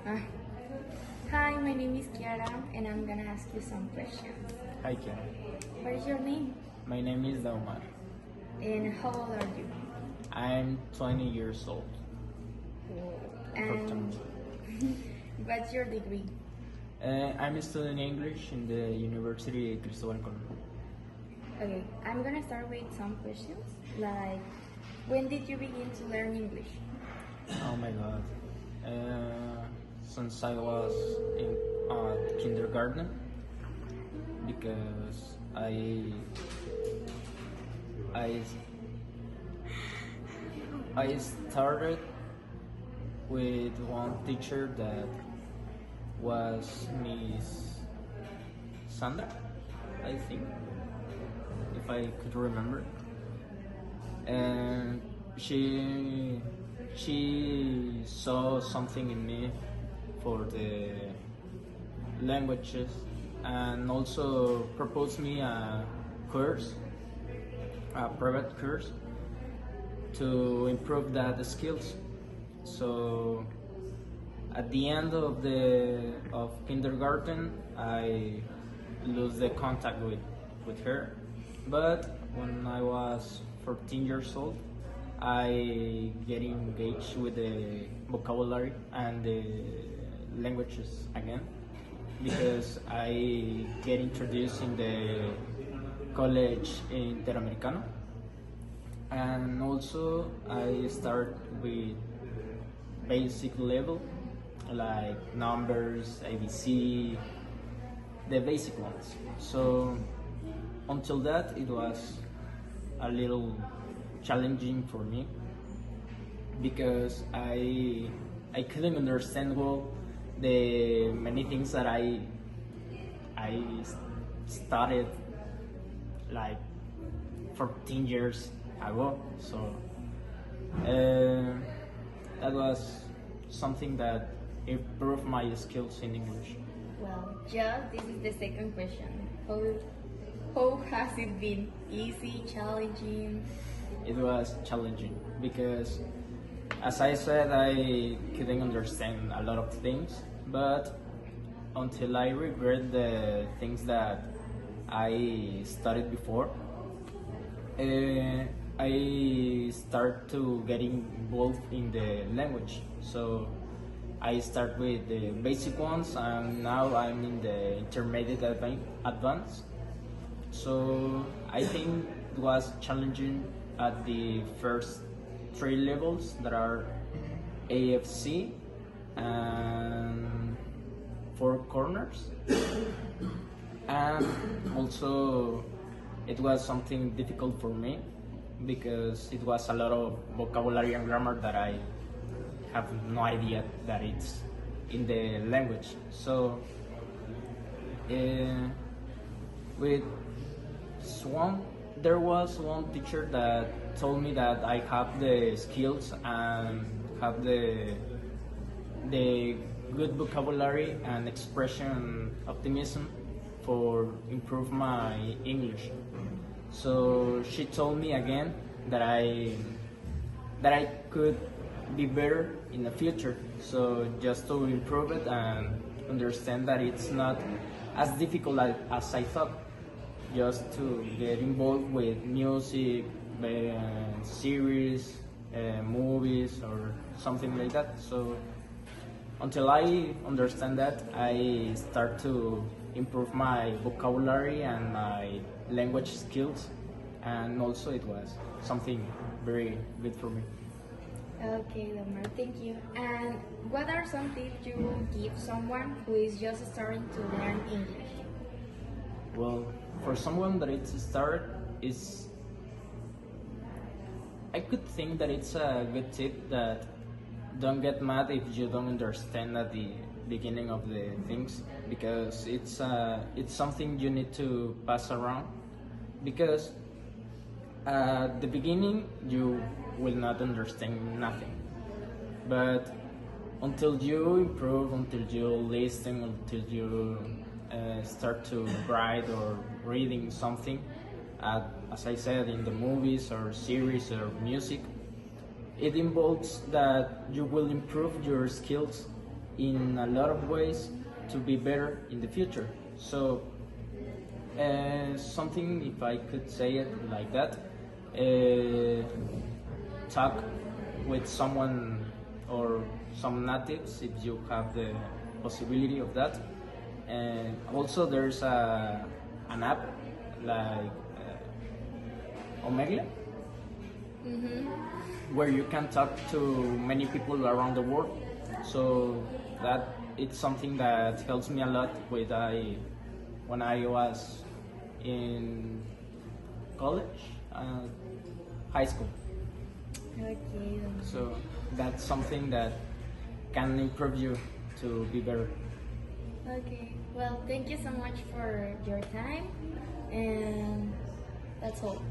Uh, Hi, my name is Kiara, and I'm gonna ask you some questions. Hi, Ken. What is your name? My name is Daomar. And how old are you? I'm 20 years old. And what's your degree? I'm studying English in the University of Cristobal Colon. Okay, I'm gonna start with some questions. Like, when did you begin to learn English? Oh my god. Since I was in kindergarten, because I I started with one teacher that was Miss Sandra, I think, if I could remember, and she saw something in me for the languages, and also proposed me a course, a private course, to improve that skills. So at the end of kindergarten, I lose the contact with her. But when I was 14 years old, I get engaged with the vocabulary and the languages again, because I get introduced in the college Interamericano, and also I start with basic level like numbers, ABC, the basic ones. So until that, it was a little challenging for me, because I couldn't understand well the many things that I started like 14 years ago. So that was something that improved my skills in English. Well, just this is the second question. How has it been? Easy, challenging? It was challenging because, as I said, I couldn't understand a lot of things, but until I regret the things that I studied before, I start to getting involved in the language. So I start with the basic ones, and now I'm in the intermediate advanced. So I think it was challenging at the first three levels that are AFC and four corners, and also it was something difficult for me because it was a lot of vocabulary and grammar that I have no idea that it's in the language. So with Swan, there was one teacher that told me that I have the skills and have the good vocabulary and expression optimism for improve my English. So she told me again that I could be better in the future. So just to improve it and understand that it's not as difficult as I thought, just to get involved with music, series, movies, or something like that. So until I understand that, I start to improve my vocabulary and my language skills, and also it was something very good for me. Okay, Daomar, thank you. And what are some tips you will give someone who is just starting to learn English? Well, for someone that it's start, is I could think that it's a good tip that don't get mad if you don't understand at the beginning of the things, because it's something you need to pass around, because at the beginning you will not understand nothing, but until you improve, until you listen, until you start to write or reading something, as I said, in the movies or series or music, it involves that you will improve your skills in a lot of ways to be better in the future. So something, if I could say it like that, talk with someone or some natives if you have the possibility of that. And also there's an app like Omegle, where you can talk to many people around the world. So that it's something that helps me a lot when I was in college, high school. Okay, Daomar. So that's something that can improve you to be better. Okay. Well, thank you so much for your time, and that's all.